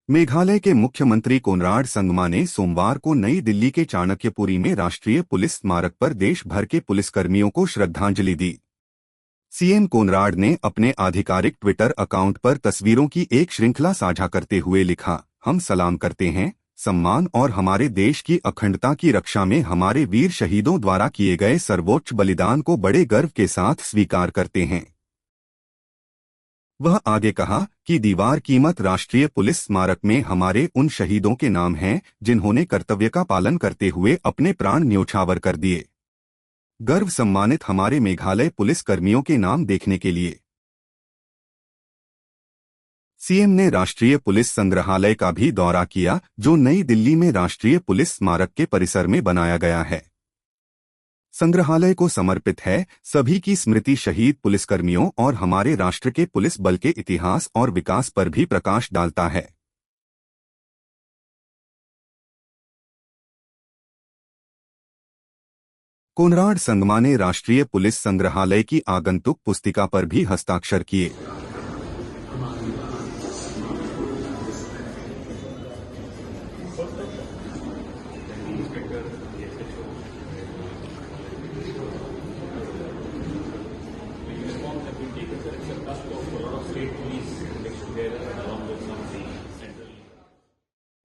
मेघालय के मुख्यमंत्री कोनराड संगमा ने सोमवार को नई दिल्ली के चाणक्यपुरी में राष्ट्रीय पुलिस स्मारक पर देश भर के पुलिसकर्मियों को श्रद्धांजलि दी। सीएम कोनराड ने अपने आधिकारिक ट्विटर अकाउंट पर तस्वीरों की एक श्रृंखला साझा करते हुए लिखा, हम सलाम करते हैं, सम्मान और हमारे देश की अखंडता की रक्षा में हमारे वीर शहीदों द्वारा किए गए सर्वोच्च बलिदान को बड़े गर्व के साथ स्वीकार करते हैं। वह आगे कहा कि दीवार कीमत राष्ट्रीय पुलिस स्मारक में हमारे उन शहीदों के नाम हैं जिन्होंने कर्तव्य का पालन करते हुए अपने प्राण न्योछावर कर दिए। गर्व सम्मानित हमारे मेघालय पुलिस कर्मियों के नाम देखने के लिए। सीएम ने राष्ट्रीय पुलिस संग्रहालय का भी दौरा किया, जो नई दिल्ली में राष्ट्रीय पुलिस स्मारक के परिसर में बनाया गया है। संग्रहालय को समर्पित है सभी की स्मृति शहीद पुलिसकर्मियों और हमारे राष्ट्र के पुलिस बल के इतिहास और विकास पर भी प्रकाश डालता है। कोनराड संगमा ने राष्ट्रीय पुलिस संग्रहालय की आगंतुक पुस्तिका पर भी हस्ताक्षर किए।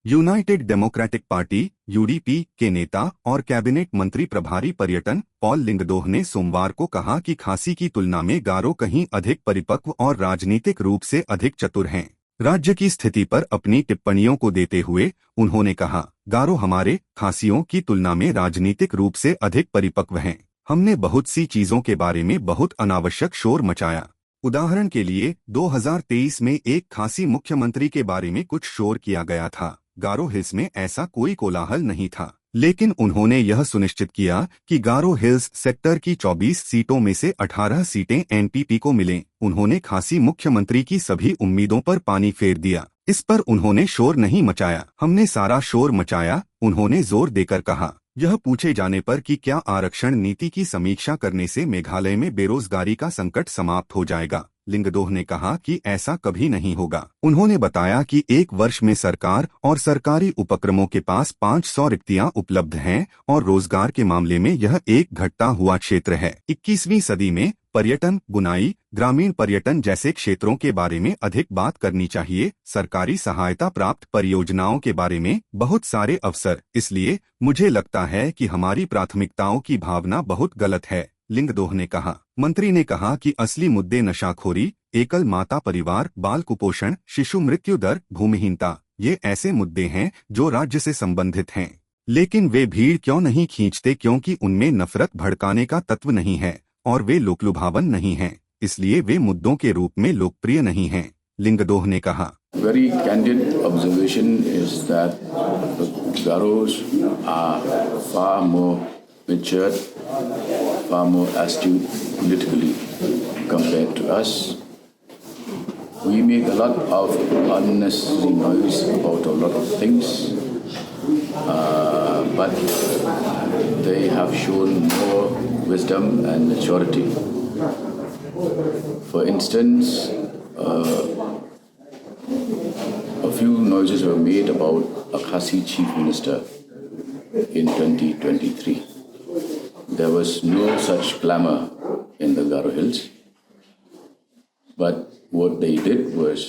यूनाइटेड डेमोक्रेटिक पार्टी (यूडीपी) के नेता और कैबिनेट मंत्री प्रभारी पर्यटन पॉल लिंगदोह ने सोमवार को कहा कि खासी की तुलना में गारो कहीं अधिक परिपक्व और राजनीतिक रूप से अधिक चतुर हैं। राज्य की स्थिति पर अपनी टिप्पणियों को देते हुए उन्होंने कहा, गारो हमारे खासियों की तुलना में राजनीतिक रूप से अधिक परिपक्व हैं। हमने बहुत सी चीजों के बारे में बहुत अनावश्यक शोर मचाया। उदाहरण के लिए 2023 में एक खासी मुख्यमंत्री के बारे में कुछ शोर किया गया था। गारो हिल्स में ऐसा कोई कोलाहल नहीं था, लेकिन उन्होंने यह सुनिश्चित किया कि गारो हिल्स सेक्टर की 24 सीटों में से 18 सीटें एनपीपी को मिलें। उन्होंने खासी मुख्यमंत्री की सभी उम्मीदों पर पानी फेर दिया। इस पर उन्होंने शोर नहीं मचाया। हमने सारा शोर मचाया, उन्होंने जोर देकर कहा। यह पूछे जाने पर कि क्या आरक्षण नीति की समीक्षा करने से मेघालय में बेरोजगारी का संकट समाप्त हो जाएगा, लिंगदोह ने कहा कि ऐसा कभी नहीं होगा। उन्होंने बताया कि एक वर्ष में सरकार और सरकारी उपक्रमों के पास 500 रिक्तियां उपलब्ध हैं और रोजगार के मामले में यह एक घटता हुआ क्षेत्र है। 21वीं सदी में पर्यटन, बुनाई, ग्रामीण पर्यटन जैसे क्षेत्रों के बारे में अधिक बात करनी चाहिए। सरकारी सहायता प्राप्त परियोजनाओं के बारे में बहुत सारे अवसर। इसलिए मुझे लगता है कि हमारी प्राथमिकताओं की भावना बहुत गलत है, लिंगदोह ने कहा। मंत्री ने कहा कि असली मुद्दे नशाखोरी, एकल माता परिवार, बाल कुपोषण, शिशु मृत्यु दर, भूमिहीनता, ये ऐसे मुद्दे हैं जो राज्य से संबंधित हैं। लेकिन वे भीड़ क्यों नहीं खींचते? क्योंकि उनमें नफरत भड़काने का तत्व नहीं है और वे लोकलुभावन नहीं हैं, इसलिए वे मुद्दों के रूप में लोकप्रिय नहीं हैं, लिंगदोह ने कहा। Very candid observation is that the Garos are far more matured, far more astute politically compared to us. We make a lot of unnecessary noise about a lot of things, but they have shown more wisdom and maturity. For instance, a few noises were made about a Khasi chief minister in 2023. There was no such clamor in the Garo Hills, but what they did was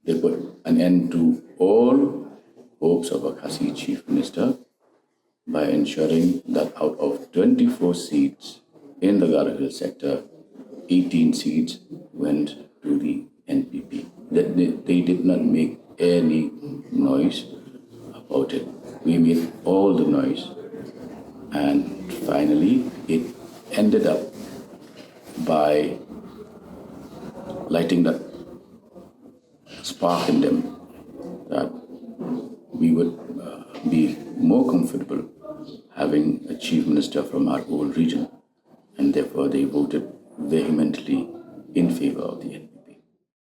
they put an end to all hopes of a Khasi chief minister by ensuring that out of 24 seats in the Garo Hills sector, 18 seats went to the NPP. They did not make any noise about it. We made all the noise, and finally it ended up by lighting that spark in them that we would be more comfortable having a chief minister from our own region, and therefore they voted vehemently in favor of the NPP.